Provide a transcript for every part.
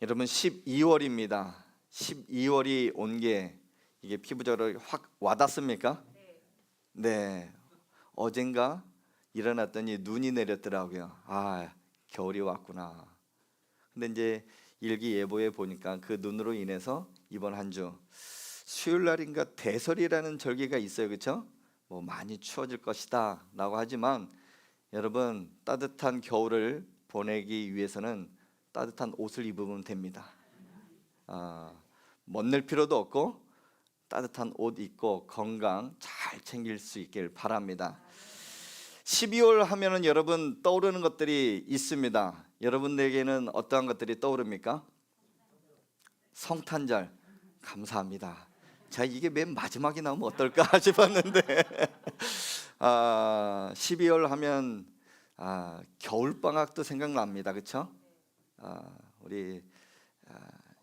여러분 12월입니다. 12월이 온 게 이게 피부적으로 확 와닿습니까? 네. 어젠가 일어났더니 눈이 내렸더라고요. 아, 겨울이 왔구나. 근데 이제 일기예보에 보니까 그 눈으로 인해서 이번 한 주 수요일 날인가 대설이라는 절기가 있어요. 그렇죠? 뭐 많이 추워질 것이다 라고 하지만 여러분 따뜻한 겨울을 보내기 위해서는 따뜻한 옷을 입으면 됩니다. 멋낼 필요도 없고 따뜻한 옷 입고 건강 잘 챙길 수 있길 바랍니다. 12월 하면은 여러분 떠오르는 것들이 있습니다. 여러분에게는 어떠한 것들이 떠오릅니까? 성탄절. 감사합니다. 제가 이게 맨 마지막에 나오면 어떨까 싶었는데 12월 하면 겨울방학도 생각납니다. 그렇죠? 우리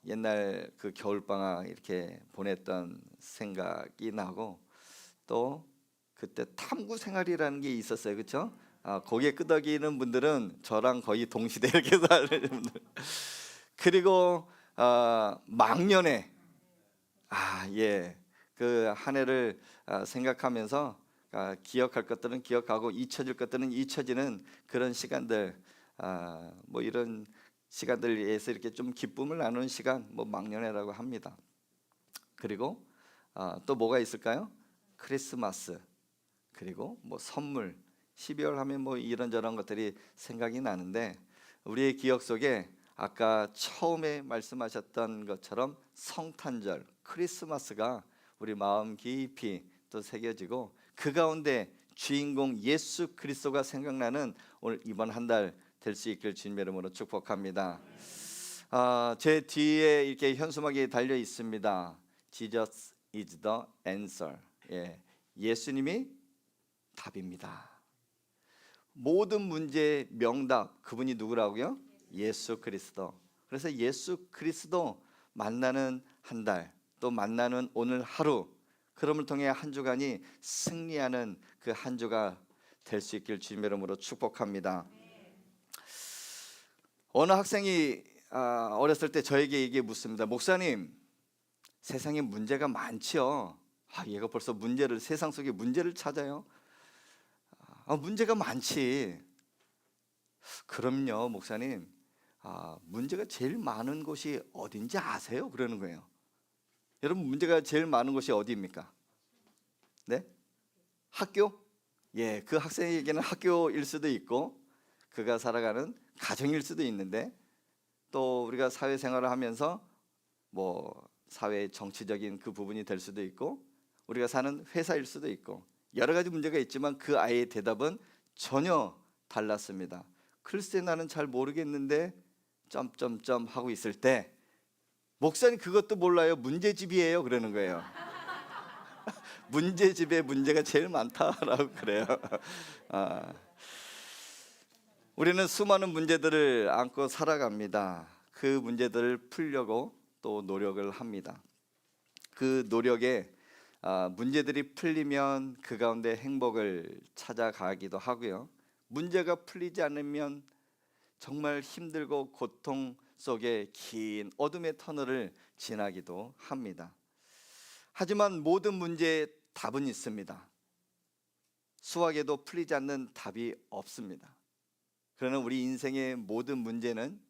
옛날 그 겨울방학 이렇게 보냈던 생각이 나고, 또 그때 탐구 생활이라는 게 있었어요. 그렇죠? 거기에 끄덕이는 분들은 저랑 거의 동시대 이렇게 사는 분들. 그리고 막년에 예, 그 한 해를 생각하면서 기억할 것들은 기억하고 잊혀질 것들은 잊혀지는 그런 시간들, 뭐 이런 시간들에 의해서 이렇게 좀 기쁨을 나누는 시간, 뭐 막년회라고 합니다. 그리고 또 뭐가 있을까요? 크리스마스, 그리고 뭐 선물, 12월 하면 뭐 이런저런 것들이 생각이 나는데, 우리의 기억 속에 아까 처음에 말씀하셨던 것처럼 성탄절, 크리스마스가 우리 마음 깊이 또 새겨지고, 그 가운데 주인공 예수 그리스도가 생각나는 오늘 이번 한 달 될 수 있길 주님의 이름으로 축복합니다. 제 뒤에 이렇게 현수막이 달려 있습니다. Jesus is the answer. 예, 예수님이 답입니다. 모든 문제의 명답, 그분이 누구라고요? 예수 그리스도. 그래서 예수 그리스도 만나는 한 달, 또 만나는 오늘 하루, 그럼을 통해 한 주간이 승리하는 그 한 주가 될 수 있길 주님의 이름으로 축복합니다. 어느 학생이 어렸을 때 저에게 이게 묻습니다. 목사님, 세상에 문제가 많지요. 얘가 벌써 문제를, 세상 속에 문제를 찾아요. 문제가 많지. 그럼요 목사님, 문제가 제일 많은 곳이 어딘지 아세요? 그러는 거예요. 여러분, 문제가 제일 많은 곳이 어디입니까? 네? 학교? 예, 그 학생에게는 학교일 수도 있고, 그가 살아가는 가정일 수도 있는데, 또 우리가 사회생활을 하면서 뭐 사회의 정치적인 그 부분이 될 수도 있고, 우리가 사는 회사일 수도 있고, 여러 가지 문제가 있지만 그 아이의 대답은 전혀 달랐습니다. 글쎄 나는 잘 모르겠는데 점점점 하고 있을 때, 목사님 그것도 몰라요, 문제집이에요, 그러는 거예요. 문제집에 문제가 제일 많다라고 그래요. 우리는 수많은 문제들을 안고 살아갑니다. 그 문제들을 풀려고 또 노력을 합니다. 그 노력에 문제들이 풀리면 그 가운데 행복을 찾아가기도 하고요. 문제가 풀리지 않으면 정말 힘들고 고통 속에 긴 어둠의 터널을 지나기도 합니다. 하지만 모든 문제에 답은 있습니다. 수학에도 풀리지 않는 답이 없습니다. 그러나 우리 인생의 모든 문제는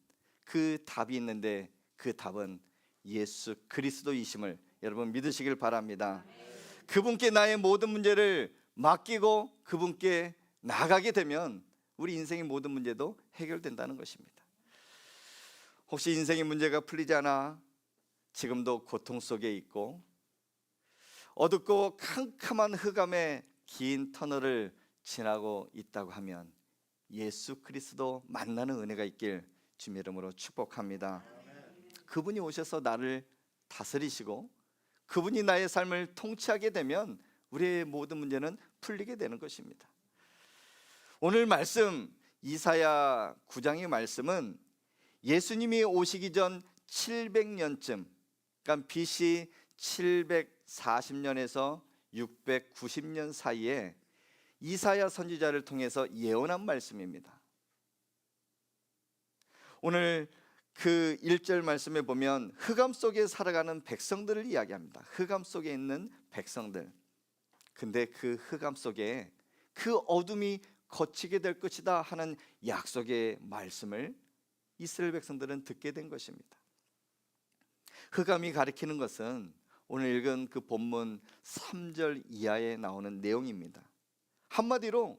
그 답이 있는데, 그 답은 예수 그리스도이심을 여러분 믿으시길 바랍니다. 그분께 나의 모든 문제를 맡기고 그분께 나가게 되면 우리 인생의 모든 문제도 해결된다는 것입니다. 혹시 인생의 문제가 풀리지 않아 지금도 고통 속에 있고 어둡고 캄캄한 흑암의 긴 터널을 지나고 있다고 하면, 예수 그리스도 만나는 은혜가 있길 주님의 이름으로 축복합니다. 그분이 오셔서 나를 다스리시고 그분이 나의 삶을 통치하게 되면 우리의 모든 문제는 풀리게 되는 것입니다. 오늘 말씀 이사야 9장의 말씀은 예수님이 오시기 전 700년쯤, 그러니까 BC 740년에서 690년 사이에 이사야 선지자를 통해서 예언한 말씀입니다. 오늘 그 1절 말씀에 보면 흑암 속에 살아가는 백성들을 이야기합니다. 흑암 속에 있는 백성들. 근데 그 흑암 속에 그 어둠이 거치게 될 것이다 하는 약속의 말씀을 이스라엘 백성들은 듣게 된 것입니다. 흑암이 가리키는 것은 오늘 읽은 그 본문 3절 이하에 나오는 내용입니다. 한마디로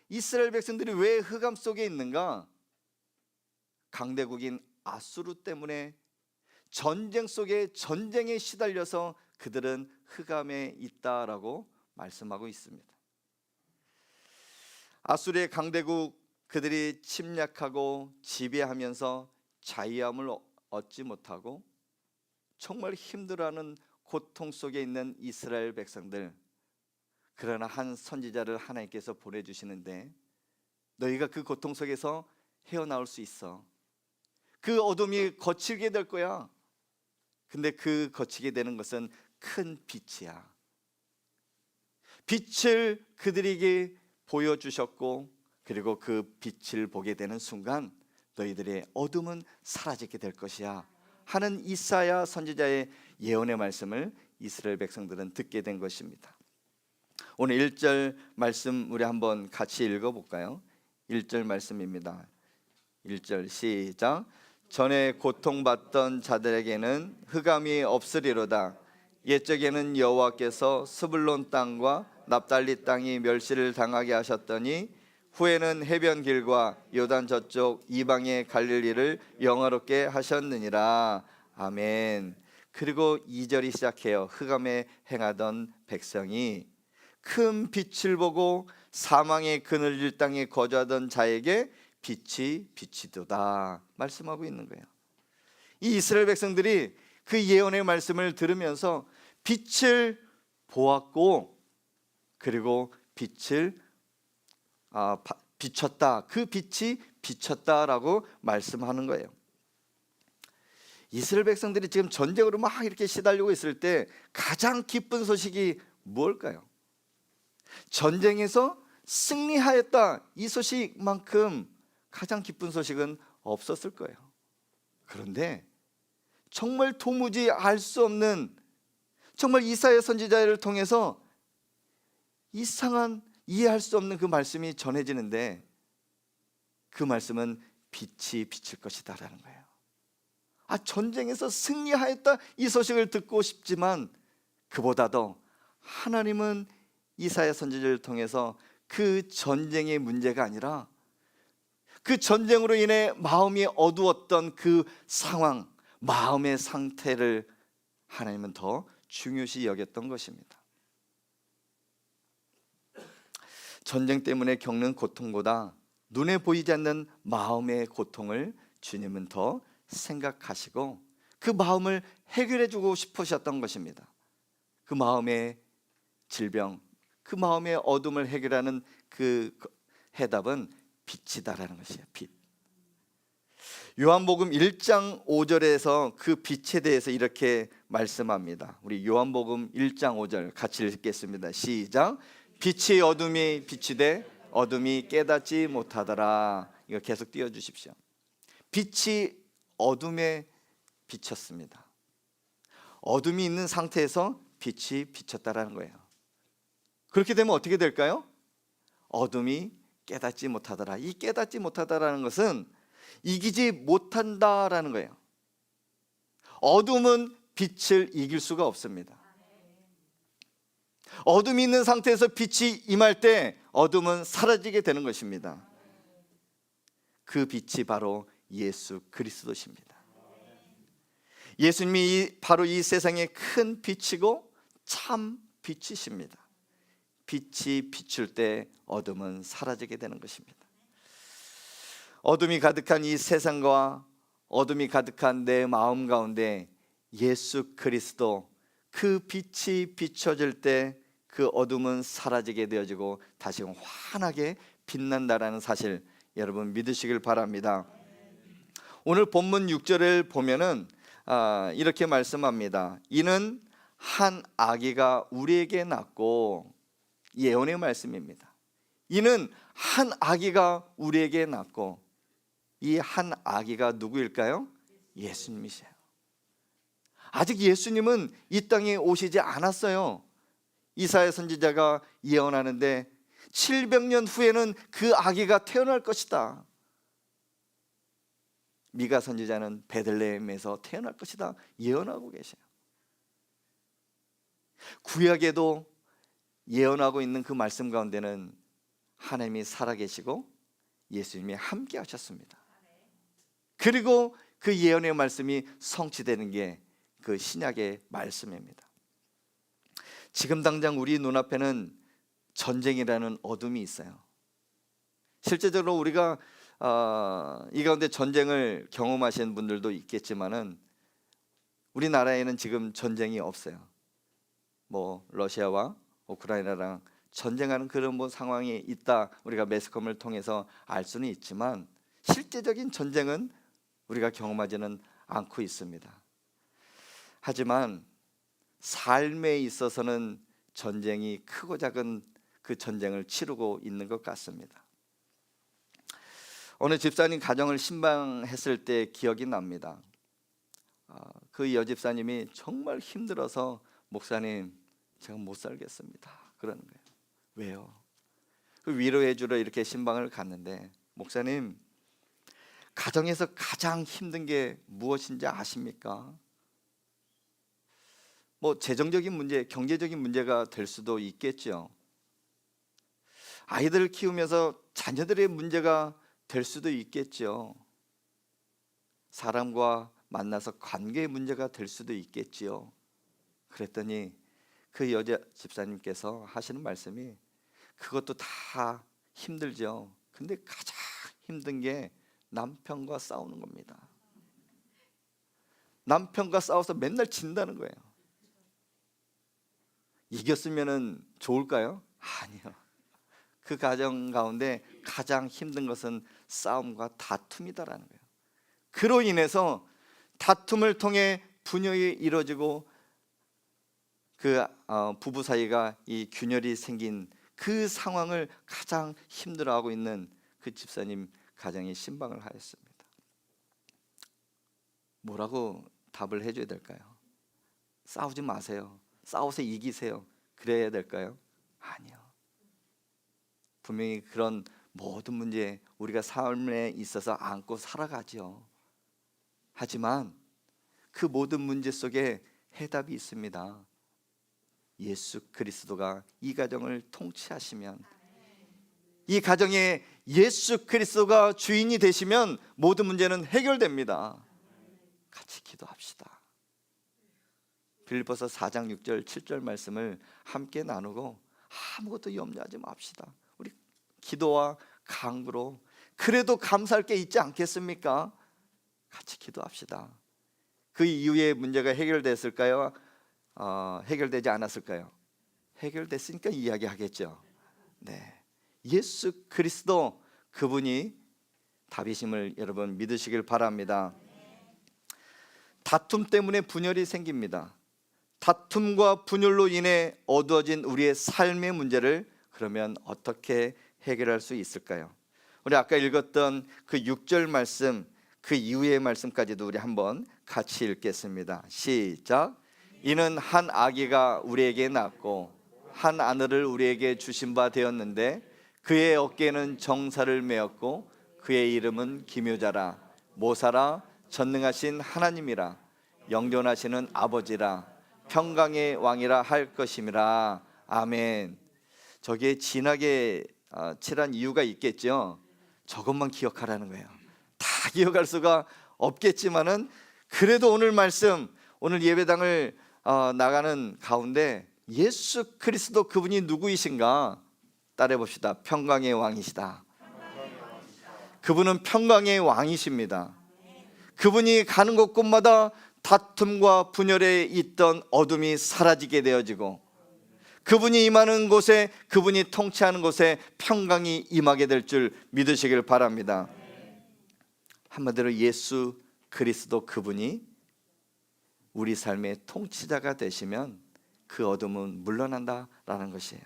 이스라엘 백성들이 왜 흑암 속에 있는가? 강대국인 아수르 때문에 전쟁 속에 전쟁에 시달려서 그들은 흑암에 있다라고 말씀하고 있습니다. 아수르의 강대국, 그들이 침략하고 지배하면서 자유함을 얻지 못하고 정말 힘들어하는 고통 속에 있는 이스라엘 백성들. 그러나 한 선지자를 하나님께서 보내주시는데 너희가 그 고통 속에서 헤어나올 수 있어. 그 어둠이 거치게 될 거야. 근데 그 거치게 되는 것은 큰 빛이야. 빛을 그들에게 보여주셨고, 그리고 그 빛을 보게 되는 순간 너희들의 어둠은 사라지게 될 것이야 하는 이사야 선지자의 예언의 말씀을 이스라엘 백성들은 듣게 된 것입니다. 오늘 1절 말씀 우리 한번 같이 읽어볼까요? 1절 말씀입니다. 1절 시작. 전에 고통받던 자들에게는 흑암이 없으리로다. 옛적에는 여호와께서 스불론 땅과 납달리 땅이 멸시를 당하게 하셨더니 후에는 해변 길과 요단 저쪽 이방의 갈릴리를 영화롭게 하셨느니라. 아멘. 그리고 2절이 시작해요. 흑암에 행하던 백성이 큰 빛을 보고 사망의 그늘질 땅에 거주하던 자에게 빛이 비치도다 말씀하고 있는 거예요. 이 이스라엘 백성들이 그 예언의 말씀을 들으면서 빛을 보았고, 그리고 빛을 비쳤다. 그 빛이 비쳤다라고 말씀하는 거예요. 이스라엘 백성들이 지금 전쟁으로 막 이렇게 시달리고 있을 때 가장 기쁜 소식이 무엇일까요? 전쟁에서 승리하였다. 이 소식만큼 가장 기쁜 소식은 없었을 거예요. 그런데 정말 도무지 알 수 없는, 정말 이사야 선지자를 통해서 이상한, 이해할 수 없는 그 말씀이 전해지는데, 그 말씀은 빛이 비칠 것이다라는 거예요. 전쟁에서 승리하였다 이 소식을 듣고 싶지만, 그보다도 하나님은 이사야 선지자를 통해서 그 전쟁의 문제가 아니라 그 전쟁으로 인해 마음이 어두웠던 그 상황, 마음의 상태를 하나님은 더 중요시 여겼던 것입니다. 전쟁 때문에 겪는 고통보다 눈에 보이지 않는 마음의 고통을 주님은 더 생각하시고 그 마음을 해결해 주고 싶으셨던 것입니다. 그 마음의 질병, 그 마음의 어둠을 해결하는 그 해답은 빛이다라는 것이에요. 빛. 요한복음 1장 5절에서 그 빛에 대해서 이렇게 말씀합니다. 우리 요한복음 1장 5절 같이 읽겠습니다. 시작. 빛이 어둠이 비치되 어둠이 깨닫지 못하더라. 이거 계속 띄워주십시오. 빛이 어둠에 비쳤습니다. 어둠이 있는 상태에서 빛이 비쳤다라는 거예요. 그렇게 되면 어떻게 될까요? 어둠이 깨닫지 못하더라. 이 깨닫지 못하다라는 것은 이기지 못한다라는 거예요. 어둠은 빛을 이길 수가 없습니다. 어둠이 있는 상태에서 빛이 임할 때 어둠은 사라지게 되는 것입니다. 그 빛이 바로 예수 그리스도십니다. 예수님이 바로 이 세상의 큰 빛이고 참 빛이십니다. 빛이 비출 때 어둠은 사라지게 되는 것입니다. 어둠이 가득한 이 세상과 어둠이 가득한 내 마음 가운데 예수 그리스도, 그 빛이 비춰질 때 그 어둠은 사라지게 되어지고 다시금 환하게 빛난다라는 사실 여러분 믿으시길 바랍니다. 오늘 본문 6절을 보면은 이렇게 말씀합니다. 이는 한 아기가 우리에게 낳고, 예언의 말씀입니다. 이는 한 아기가 우리에게 낳고, 이 한 아기가 누구일까요? 예수님이세요. 아직 예수님은 이 땅에 오시지 않았어요. 이사야 선지자가 예언하는데 700년 후에는 그 아기가 태어날 것이다. 미가 선지자는 베들레헴에서 태어날 것이다 예언하고 계세요. 구약에도 예언하고 있는 그 말씀 가운데는 하나님이 살아계시고 예수님이 함께 하셨습니다. 그리고 그 예언의 말씀이 성취되는 게 그 신약의 말씀입니다. 지금 당장 우리 눈앞에는 전쟁이라는 어둠이 있어요. 실제적으로 우리가 이 가운데 전쟁을 경험하신 분들도 있겠지만은 우리나라에는 지금 전쟁이 없어요. 뭐 러시아와 우크라이나랑 전쟁하는 그런 뭐 상황이 있다 우리가 매스컴을 통해서 알 수는 있지만 실제적인 전쟁은 우리가 경험하지는 않고 있습니다. 하지만 삶에 있어서는 전쟁이 크고 작은 그 전쟁을 치르고 있는 것 같습니다. 어느 집사님 가정을 신방했을 때 기억이 납니다. 그 여집사님이 정말 힘들어서 목사님 제가 못 살겠습니다 그러는 거예요. 왜요? 그 위로해 주러 이렇게 신방을 갔는데 목사님 가정에서 가장 힘든 게 무엇인지 아십니까? 뭐 재정적인 문제, 경제적인 문제가 될 수도 있겠죠. 아이들을 키우면서 자녀들의 문제가 될 수도 있겠죠. 사람과 만나서 관계의 문제가 될 수도 있겠지요. 그랬더니 그 여자 집사님께서 하시는 말씀이 그것도 다 힘들죠. 근데 가장 힘든 게 남편과 싸우는 겁니다. 남편과 싸워서 맨날 진다는 거예요. 이겼으면 좋을까요? 아니요. 그 가정 가운데 가장 힘든 것은 싸움과 다툼이다라는 거예요. 그로 인해서 다툼을 통해 분열이 이루어지고 그 부부 사이가 이 균열이 생긴 그 상황을 가장 힘들어하고 있는 그 집사님 가정에 신방을 하였습니다. 뭐라고 답을 해줘야 될까요? 싸우지 마세요. 싸워서 이기세요. 그래야 될까요? 아니요. 분명히 그런 모든 문제 우리가 삶에 있어서 안고 살아가죠. 하지만 그 모든 문제 속에 해답이 있습니다. 예수 그리스도가 이 가정을 통치하시면, 이 가정에 예수 그리스도가 주인이 되시면 모든 문제는 해결됩니다. 같이 기도합시다. 빌립보서 4장 6절 7절 말씀을 함께 나누고 아무것도 염려하지 맙시다. 우리 기도와 간구로 그래도 감사할 게 있지 않겠습니까? 같이 기도합시다. 그 이후에 문제가 해결됐을까요? 해결되지 않았을까요? 해결됐으니까 이야기하겠죠. 네, 예수 그리스도 그분이 답이심을 여러분 믿으시길 바랍니다. 다툼 때문에 분열이 생깁니다. 다툼과 분열로 인해 어두워진 우리의 삶의 문제를 그러면 어떻게 해결할 수 있을까요? 우리 아까 읽었던 그 6절 말씀, 그 이후의 말씀까지도 우리 한번 같이 읽겠습니다. 시작. 이는 한 아기가 우리에게 낳고 한 아들을 우리에게 주신 바 되었는데 그의 어깨에는 정사를 메었고 그의 이름은 기묘자라, 모사라, 전능하신 하나님이라, 영존하시는 아버지라, 평강의 왕이라 할 것임이라. 아멘. 저게 진하게 칠한 이유가 있겠죠. 저것만 기억하라는 거예요. 다 기억할 수가 없겠지만은 그래도 오늘 말씀, 오늘 예배당을 나가는 가운데 예수 그리스도 그분이 누구이신가 따라해 봅시다. 평강의 왕이시다. 그분은 평강의 왕이십니다. 그분이 가는 곳곳마다 다툼과 분열에 있던 어둠이 사라지게 되어지고 그분이 임하는 곳에, 그분이 통치하는 곳에 평강이 임하게 될 줄 믿으시길 바랍니다. 한마디로 예수 그리스도 그분이 우리 삶의 통치자가 되시면 그 어둠은 물러난다라는 것이에요.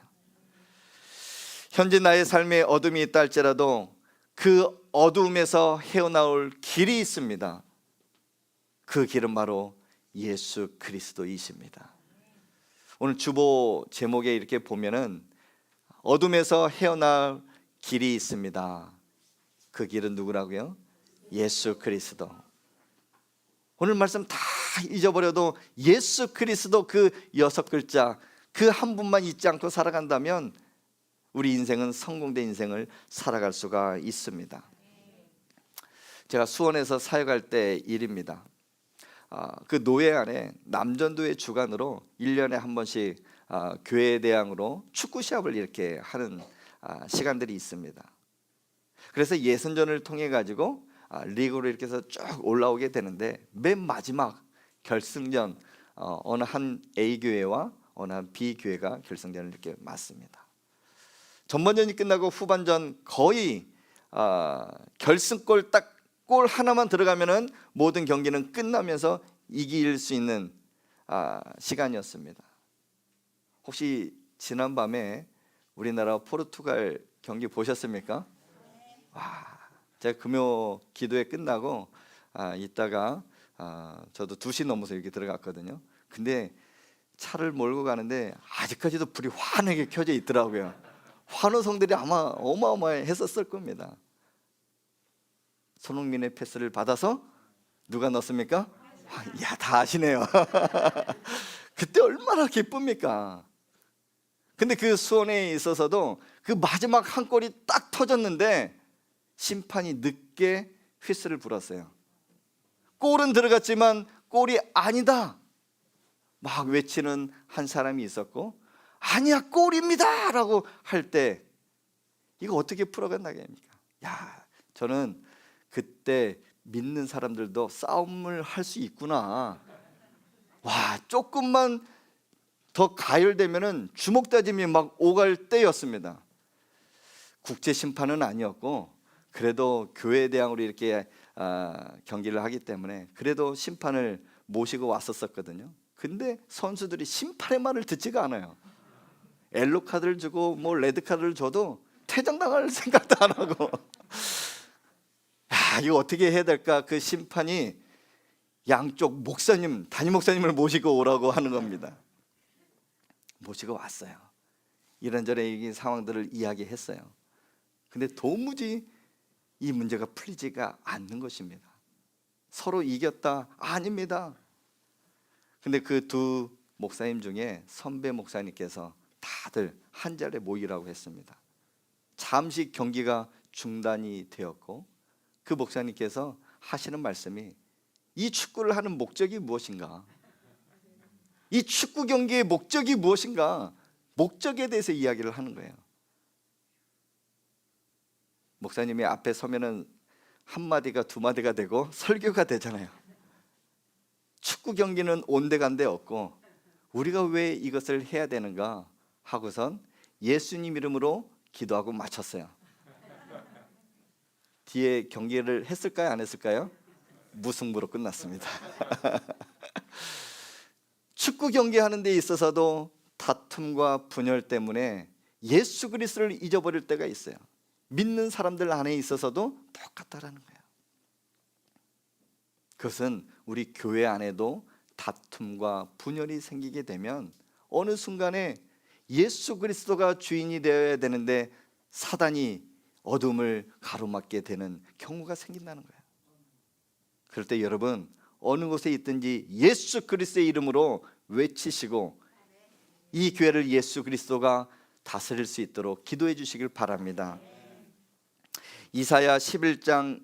현재 나의 삶에 어둠이 있다 할지라도 그 어둠에서 헤어나올 길이 있습니다. 그 길은 바로 예수 그리스도이십니다. 오늘 주보 제목에 이렇게 보면은 어둠에서 헤어날 길이 있습니다. 그 길은 누구라고요? 예수 그리스도. 오늘 말씀 다 잊어버려도 예수 그리스도 그 6글자 그 한 분만 잊지 않고 살아간다면 우리 인생은 성공된 인생을 살아갈 수가 있습니다. 제가 수원에서 사역할 때 일입니다. 그 노예 안에 남전도의 주관으로 1년에 한 번씩 교회 대항으로 축구 시합을 이렇게 하는 시간들이 있습니다. 그래서 예선전을 통해 가지고 리그로 이렇게 해서 쭉 올라오게 되는데 맨 마지막 결승전 어느 한 A 교회와 어느 한 B 교회가 결승전을 이렇게 맞습니다. 전반전이 끝나고 후반전 거의 결승골 딱 골 하나만 들어가면은 모든 경기는 끝나면서 이길 수 있는 시간이었습니다. 혹시 지난 밤에 우리나라 포르투갈 경기 보셨습니까? 와, 제가 금요 기도회 끝나고 이따가 저도 2시 넘어서 여기 들어갔거든요. 근데 차를 몰고 가는데 아직까지도 불이 환하게 켜져 있더라고요. 환호성들이 아마 어마어마했었을 겁니다. 손흥민의 패스를 받아서 누가 넣었습니까? 야, 다 아시네요. 그때 얼마나 기쁩니까? 근데 그 수원에 있어서도 그 마지막 한 골이 딱 터졌는데 심판이 늦게 휘슬을 불었어요. 골은 들어갔지만 골이 아니다 막 외치는 한 사람이 있었고, 아니야 골입니다 라고 할 때 이거 어떻게 풀어간다겠습니까? 야, 저는 그때 믿는 사람들도 싸움을 할 수 있구나. 와, 조금만 더 가열되면은 주먹 다짐이 막 오갈 때였습니다. 국제 심판은 아니었고 그래도 교회 대항으로 이렇게 경기를 하기 때문에 그래도 심판을 모시고 왔었거든요. 근데 선수들이 심판의 말을 듣지가 않아요. 옐로 카드를 주고 뭐 레드 카드를 줘도 퇴장당할 생각도 안 하고 야, 이거 어떻게 해야 될까? 그 심판이 양쪽 목사님, 담임 목사님을 모시고 오라고 하는 겁니다. 모시고 왔어요. 이런저런 이 상황들을 이야기했어요. 근데 도무지 이 문제가 풀리지가 않는 것입니다. 서로 이겼다? 아닙니다. 근데 그 2 목사님 중에 선배 목사님께서 다들 한 자리에 모이라고 했습니다. 잠시 경기가 중단이 되었고 그 목사님께서 하시는 말씀이 이 축구를 하는 목적이 무엇인가? 이 축구 경기의 목적이 무엇인가? 목적에 대해서 이야기를 하는 거예요. 목사님이 앞에 서면은 한마디가 2마디가 되고 설교가 되잖아요. 축구 경기는 온데간데 없고 우리가 왜 이것을 해야 되는가 하고선 예수님 이름으로 기도하고 마쳤어요. 뒤에 경기를 했을까요? 안 했을까요? 무승부로 끝났습니다. 축구 경기하는 데 있어서도 다툼과 분열 때문에 예수 그리스도를 잊어버릴 때가 있어요. 믿는 사람들 안에 있어서도 똑같다라는 거예요. 그것은 우리 교회 안에도 다툼과 분열이 생기게 되면 어느 순간에 예수 그리스도가 주인이 되어야 되는데 사단이 어둠을 가로막게 되는 경우가 생긴다는 거예요. 그럴 때 여러분 어느 곳에 있든지 예수 그리스도의 이름으로 외치시고 이 교회를 예수 그리스도가 다스릴 수 있도록 기도해 주시길 바랍니다. 이사야 11장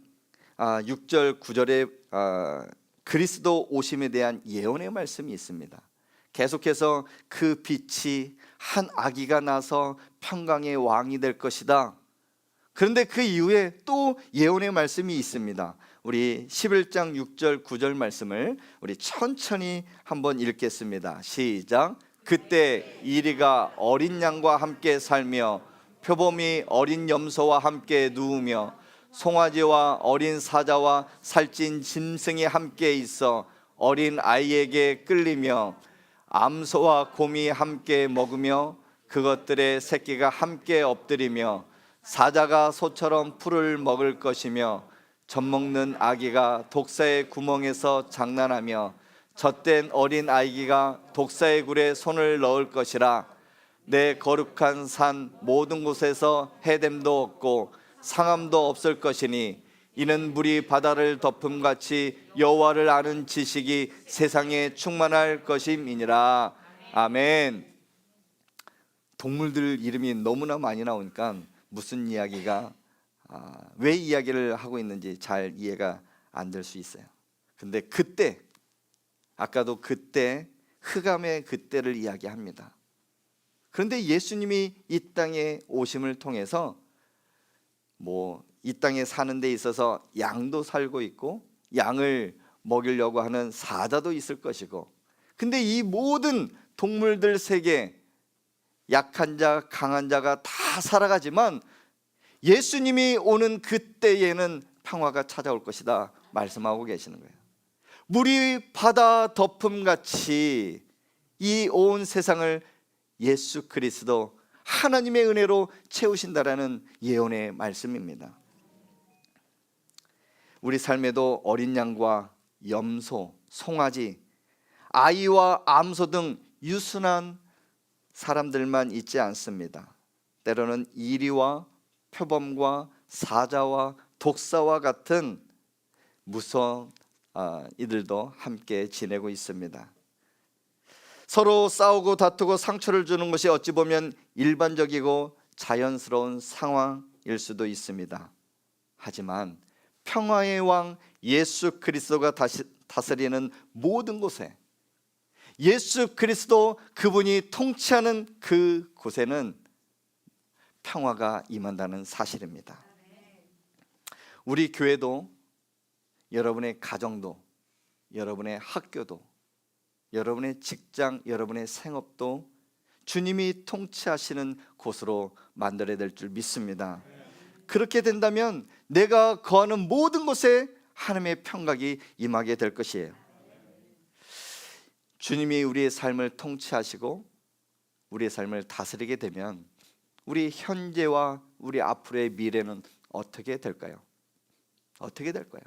6절 9절에 그리스도 오심에 대한 예언의 말씀이 있습니다. 계속해서 그 빛이 한 아기가 나서 평강의 왕이 될 것이다. 그런데 그 이후에 또 예언의 말씀이 있습니다. 우리 11장 6절 9절 말씀을 우리 천천히 한번 읽겠습니다. 시작. 그때 이리가 어린 양과 함께 살며 표범이 어린 염소와 함께 누우며 송아지와 어린 사자와 살찐 짐승이 함께 있어 어린 아이에게 끌리며 암소와 곰이 함께 먹으며 그것들의 새끼가 함께 엎드리며 사자가 소처럼 풀을 먹을 것이며 젖먹는 아기가 독사의 구멍에서 장난하며 젖된 어린 아기가 독사의 굴에 손을 넣을 것이라. 내 거룩한 산 모든 곳에서 해됨도 없고 상함도 없을 것이니 이는 물이 바다를 덮음같이 여호와를 아는 지식이 세상에 충만할 것임이니라. 아멘. 동물들 이름이 너무나 많이 나오니까 무슨 이야기가 왜 이야기를 하고 있는지 잘 이해가 안 될 수 있어요. 근데 그때, 아까도 그때 흑암의 그때를 이야기합니다. 그런데 예수님이 이 땅에 오심을 통해서 이 땅에 사는 데 있어서 양도 살고 있고 양을 먹이려고 하는 사자도 있을 것이고, 근데 이 모든 동물들 세계, 약한 자 강한 자가 다 살아가지만 예수님이 오는 그때에는 평화가 찾아올 것이다 말씀하고 계시는 거예요. 물이 바다 덮음같이 이 온 세상을 예수 그리스도 하나님의 은혜로 채우신다라는 예언의 말씀입니다. 우리 삶에도 어린 양과 염소, 송아지, 아이와 암소 등 유순한 사람들만 있지 않습니다. 때로는 이리와 표범과 사자와 독사와 같은 무서운 이들도 함께 지내고 있습니다. 서로 싸우고 다투고 상처를 주는 것이 어찌 보면 일반적이고 자연스러운 상황일 수도 있습니다. 하지만 평화의 왕 예수 그리스도가 다스리는 모든 곳에, 예수 그리스도 그분이 통치하는 그 곳에는 평화가 임한다는 사실입니다. 우리 교회도, 여러분의 가정도, 여러분의 학교도, 여러분의 직장, 여러분의 생업도 주님이 통치하시는 곳으로 만들어야 될 줄 믿습니다. 그렇게 된다면 내가 거하는 모든 곳에 하나님의 평강이 임하게 될 것이에요. 주님이 우리의 삶을 통치하시고 우리의 삶을 다스리게 되면 우리 현재와 우리 앞으로의 미래는 어떻게 될까요? 어떻게 될까요?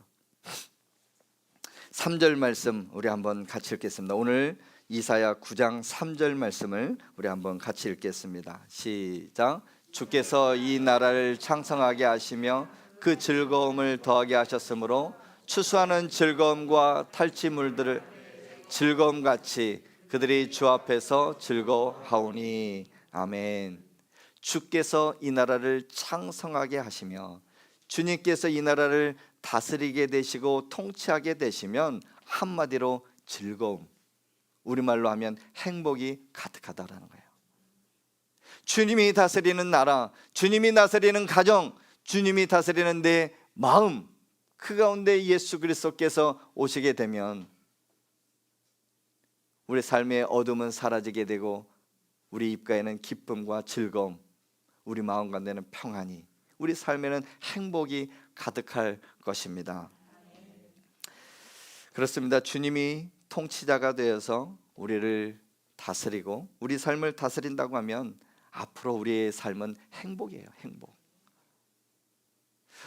3절 말씀 우리 한번 같이 읽겠습니다. 오늘 이사야 9장 3절 말씀을 우리 한번 같이 읽겠습니다. 시작. 주께서 이 나라를 창성하게 하시며 그 즐거움을 더하게 하셨으므로 추수하는 즐거움과 탈취물들을 즐거움같이 그들이 주 앞에서 즐거워하오니. 아멘. 주께서 이 나라를 창성하게 하시며 주님께서 이 나라를 다스리게 되시고 통치하게 되시면 한마디로 즐거움, 우리말로 하면 행복이 가득하다라는 거예요. 주님이 다스리는 나라, 주님이 다스리는 가정, 주님이 다스리는 내 마음, 그 가운데 예수 그리스도께서 오시게 되면 우리 삶의 어둠은 사라지게 되고 우리 입가에는 기쁨과 즐거움, 우리 마음 가운데는 평안이, 우리 삶에는 행복이 가득할 것입니다. 그렇습니다. 주님이 통치자가 되어서 우리를 다스리고 우리 삶을 다스린다고 하면 앞으로 우리의 삶은 행복이에요. 행복.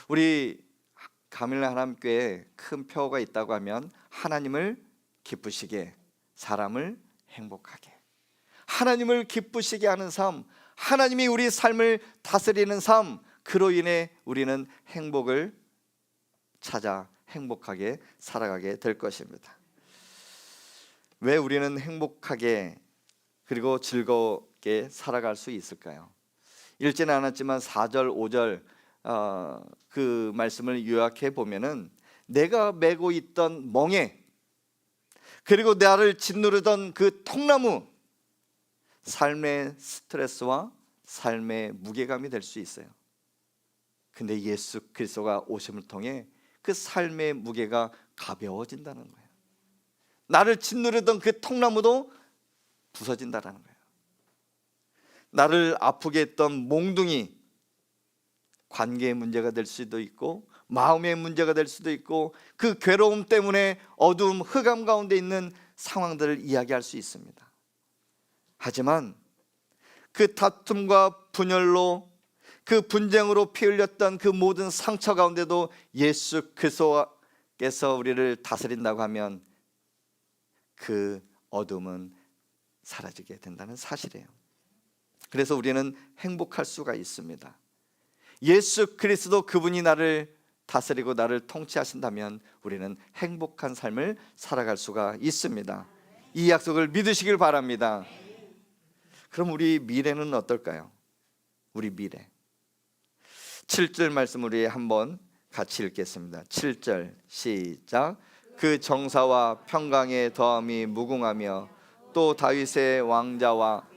우리 가밀 하나님교회에 큰 표어가 있다고 하면 하나님을 기쁘시게, 사람을 행복하게, 하나님을 기쁘시게 하는 삶, 하나님이 우리 삶을 다스리는 삶, 그로 인해 우리는 행복을 찾아 행복하게 살아가게 될 것입니다. 왜 우리는 행복하게 그리고 즐겁게 살아갈 수 있을까요? 읽지는 않았지만 4절 5절 그 말씀을 요약해 보면은 내가 메고 있던 멍에 그리고 나를 짓누르던 그 통나무, 삶의 스트레스와 삶의 무게감이 될 수 있어요. 근데 예수 그리스도가 오심을 통해 그 삶의 무게가 가벼워진다는 거예요. 나를 짓누르던 그 통나무도 부서진다는 거예요. 나를 아프게 했던 몽둥이, 관계의 문제가 될 수도 있고 마음의 문제가 될 수도 있고 그 괴로움 때문에 어두움, 흑암 가운데 있는 상황들을 이야기할 수 있습니다. 하지만 그 다툼과 분열로, 그 분쟁으로 피 흘렸던 그 모든 상처 가운데도 예수 그리스도께서 우리를 다스린다고 하면 그 어둠은 사라지게 된다는 사실이에요. 그래서 우리는 행복할 수가 있습니다. 예수 그리스도 그분이 나를 다스리고 나를 통치하신다면 우리는 행복한 삶을 살아갈 수가 있습니다. 이 약속을 믿으시길 바랍니다. 그럼 우리 미래는 어떨까요? 우리 미래 7절 말씀 우리 한번 같이 읽겠습니다. 7절 시작. 그 정사와 평강의 더함이 무궁하며 또 다윗의 왕자와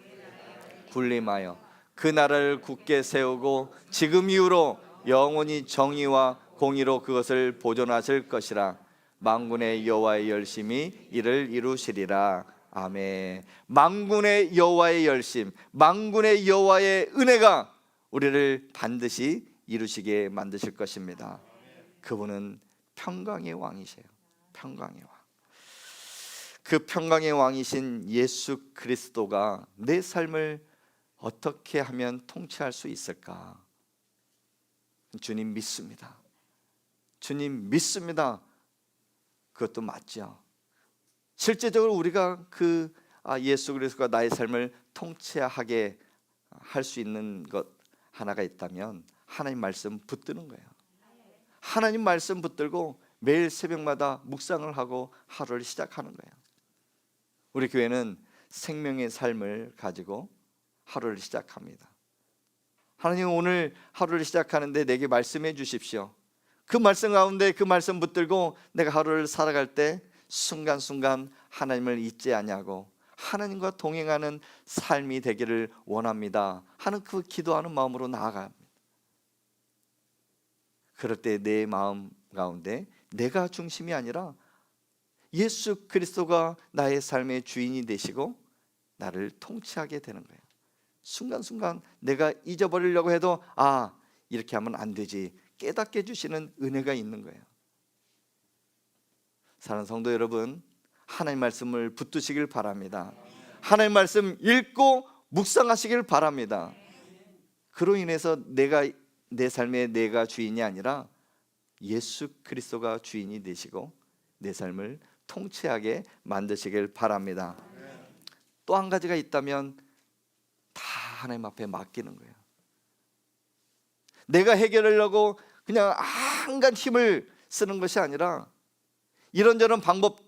군림하여 그 나라를 굳게 세우고 지금 이후로 영원히 정의와 공의로 그것을 보존하실 것이라. 만군의 여호와의 열심이 이를 이루시리라. 아멘. 만군의 여호와의 열심, 만군의 여호와의 은혜가 우리를 반드시 이루시게 만드실 것입니다. 그분은 평강의 왕이세요. 평강의 왕. 그 평강의 왕이신 예수 그리스도가 내 삶을 어떻게 하면 통치할 수 있을까? 주님 믿습니다. 주님 믿습니다. 그것도 맞죠. 실제적으로 우리가 예수 그리스도가 나의 삶을 통치하게 할 수 있는 것 하나가 있다면 하나님 말씀 붙드는 거예요. 하나님 말씀 붙들고 매일 새벽마다 묵상을 하고 하루를 시작하는 거예요. 우리 교회는 생명의 삶을 가지고 하루를 시작합니다. 하나님 오늘 하루를 시작하는데 내게 말씀해 주십시오. 그 말씀 가운데 그 말씀 붙들고 내가 하루를 살아갈 때 순간순간 하나님을 잊지 아니하고 하나님과 동행하는 삶이 되기를 원합니다 하는 그 기도하는 마음으로 나아갑니다. 그럴 때 내 마음 가운데 내가 중심이 아니라 예수 그리스도가 나의 삶의 주인이 되시고 나를 통치하게 되는 거예요. 순간순간 내가 잊어버리려고 해도 이렇게 하면 안 되지 깨닫게 해주시는 은혜가 있는 거예요. 사랑하는 성도 여러분, 하나님 말씀을 붙드시길 바랍니다. 하나님 말씀 읽고 묵상하시길 바랍니다. 그로 인해서 내 삶의 내가 주인이 아니라 예수 그리스도가 주인이 되시고 내 삶을 통치하게 만드시길 바랍니다. 또 한 가지가 있다면 다 하나님 앞에 맡기는 거예요. 내가 해결하려고 그냥 한간 힘을 쓰는 것이 아니라 이런저런 방법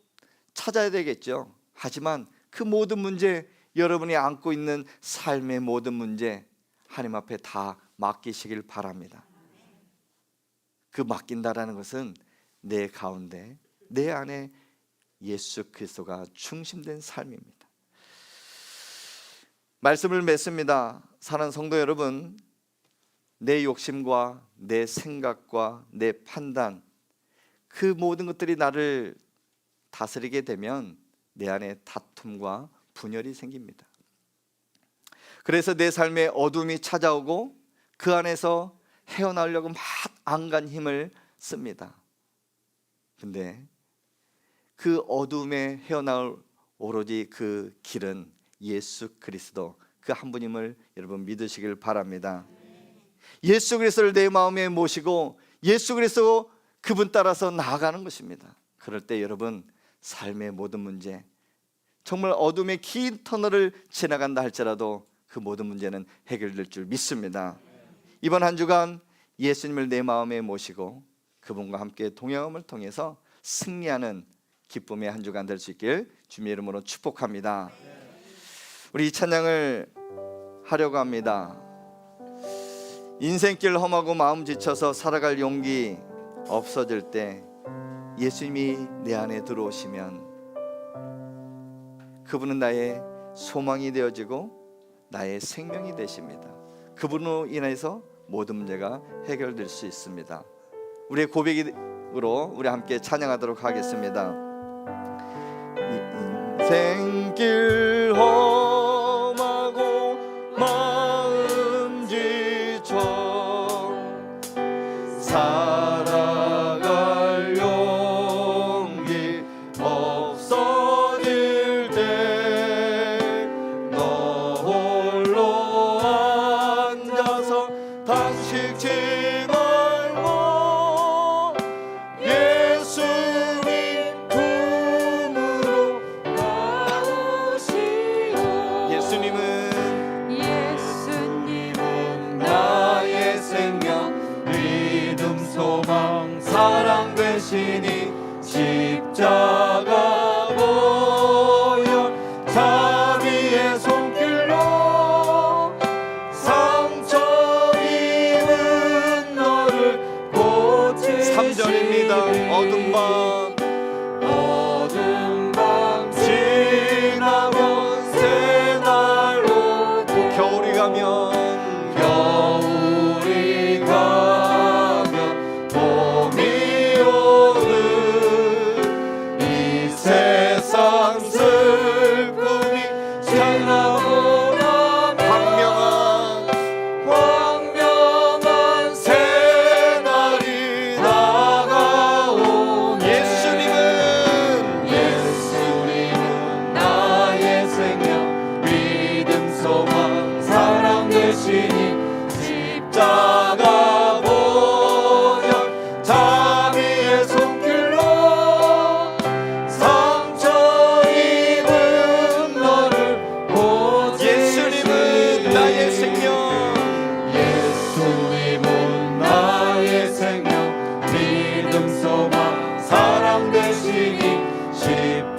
찾아야 되겠죠. 하지만 그 모든 문제, 여러분이 안고 있는 삶의 모든 문제 하나님 앞에 다 맡기시길 바랍니다. 그 맡긴다라는 것은 내 가운데, 내 안에 예수 그리스도가 중심된 삶입니다. 말씀을 맺습니다. 사랑하는 성도 여러분, 내 욕심과 내 생각과 내 판단, 그 모든 것들이 나를 다스리게 되면 내 안에 다툼과 분열이 생깁니다. 그래서 내 삶에 어둠이 찾아오고 그 안에서 헤어나오려고 막 안간 힘을 씁니다. 근데 그 어둠에 헤어나올 오로지 그 길은 예수 그리스도 그 한 분임을 여러분 믿으시길 바랍니다. 예수 그리스도를 내 마음에 모시고 예수 그리스도 그분 따라서 나아가는 것입니다. 그럴 때 여러분 삶의 모든 문제, 정말 어둠의 긴 터널을 지나간다 할지라도 그 모든 문제는 해결될 줄 믿습니다. 이번 한 주간 예수님을 내 마음에 모시고 그분과 함께 동행함을 통해서 승리하는 기쁨의 한 주간 될 수 있길 주님의 이름으로 축복합니다. 우리 이 찬양을 하려고 합니다. 인생길 험하고 마음 지쳐서 살아갈 용기 없어질 때 예수님이 내 안에 들어오시면 그분은 나의 소망이 되어지고 나의 생명이 되십니다. 그분으로 인해서 모든 문제가 해결될 수 있습니다. 우리의 고백으로 우리 함께 찬양하도록 하겠습니다. 인생길 험하고 마음 지쳐 살아갈 용기 없어질 때 너 홀로 앉아서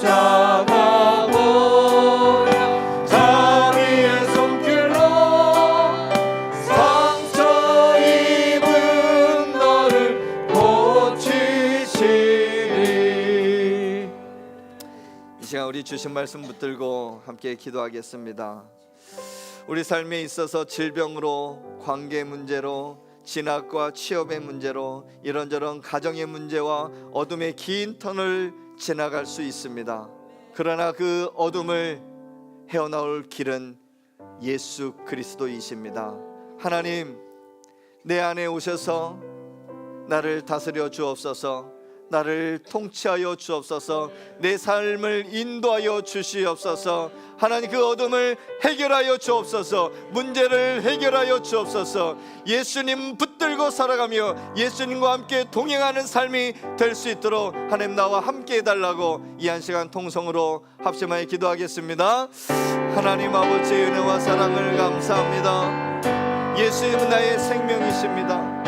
십자가고 자비의 손길로 상처 입은 너를 고치시리. 이 시간 우리 주신 말씀 붙들고 함께 기도하겠습니다. 우리 삶에 있어서 질병으로, 관계 문제로, 진학과 취업의 문제로, 이런저런 가정의 문제와 어둠의 긴 터널을 지나갈 수 있습니다. 그러나 그 어둠을 헤어나올 길은 예수 그리스도이십니다. 하나님, 내 안에 오셔서 나를 다스려 주옵소서. 나를 통치하여 주옵소서. 내 삶을 인도하여 주시옵소서. 하나님, 그 어둠을 해결하여 주옵소서. 문제를 해결하여 주옵소서. 예수님 붙들고 살아가며 예수님과 함께 동행하는 삶이 될 수 있도록 하나님 나와 함께 해달라고 이 한 시간 통성으로 합심하여 기도하겠습니다. 하나님 아버지의 은혜와 사랑을 감사합니다. 예수님은 나의 생명이십니다.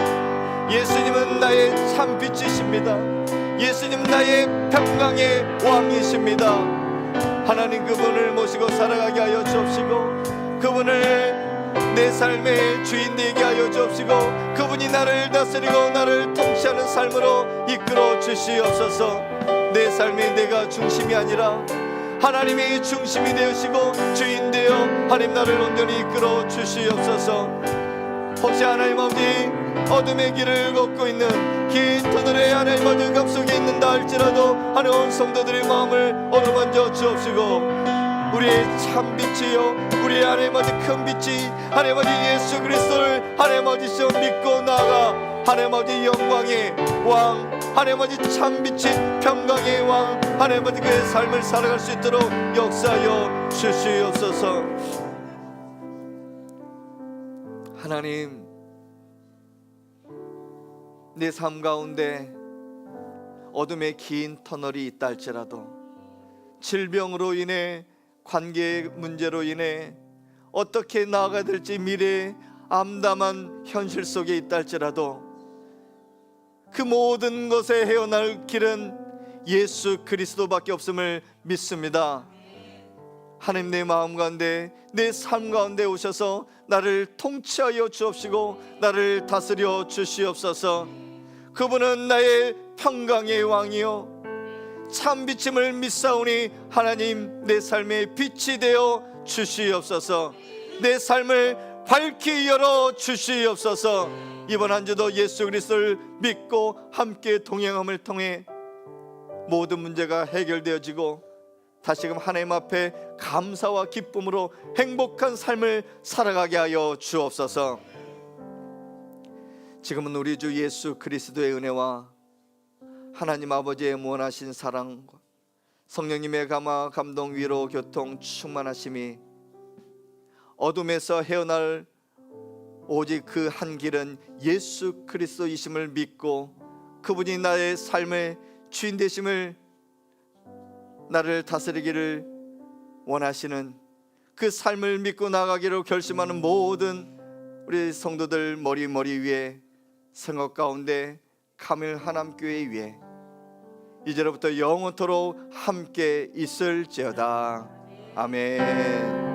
예수님은 나의 참 빛이십니다. 예수님 나의 평강의 왕이십니다. 하나님, 그분을 모시고 살아가게 하여 주옵시고, 그분을 내 삶의 주인 되게 하여 주옵시고, 그분이 나를 다스리고 나를 통치하는 삶으로 이끌어 주시옵소서. 내 삶에 내가 중심이 아니라 하나님이 중심이 되시고 주인 되어 하나님 나를 온전히 이끌어 주시옵소서. 혹시 하나님 아버지 어둠의 길을 걷고 있는 긴 터널에 하나님 아버지 감 속에 있는다 할지라도 하나님 온 성도들의 마음을 어루만져 주옵시고, 우리의 참 빛이요 우리의 하나님 아버지 큰 빛이 하나님 아버지 예수 그리스도를 하나님 아버지 믿고 나아가 하나님 아버지 영광의 왕, 하나님 아버지 참 빛인 평강의 왕, 하나님 아버지 그의 삶을 살아갈 수 있도록 역사하여 주시옵소서. 하나님, 내 삶 가운데 어둠의 긴 터널이 있다 할지라도, 질병으로 인해, 관계 문제로 인해 어떻게 나아가야 될지 미래의 암담한 현실 속에 있다 할지라도 그 모든 것에 헤어날 길은 예수 그리스도밖에 없음을 믿습니다. 하나님, 내 마음 가운데 내 삶 가운데 오셔서 나를 통치하여 주옵시고 나를 다스려 주시옵소서. 그분은 나의 평강의 왕이요 참 빛임을 믿사오니 하나님, 내 삶의 빛이 되어 주시옵소서. 내 삶을 밝히 열어 주시옵소서. 이번 한 주도 예수 그리스도를 믿고 함께 동행함을 통해 모든 문제가 해결되어지고 다시금 하나님 앞에 감사와 기쁨으로 행복한 삶을 살아가게 하여 주옵소서. 지금은 우리 주 예수 그리스도의 은혜와 하나님 아버지의 무한하신 사랑과 성령님의 감화, 감동, 위로, 교통, 충만하심이 어둠에서 헤어날 오직 그 한 길은 예수 그리스도이심을 믿고 그분이 나의 삶의 주인 되심을, 나를 다스리기를 원하시는 그 삶을 믿고 나가기로 결심하는 모든 우리 성도들 머리 위에, 성업 가운데, 카멜 하남교회 위에 이제로부터 영원토록 함께 있을지어다. 아멘.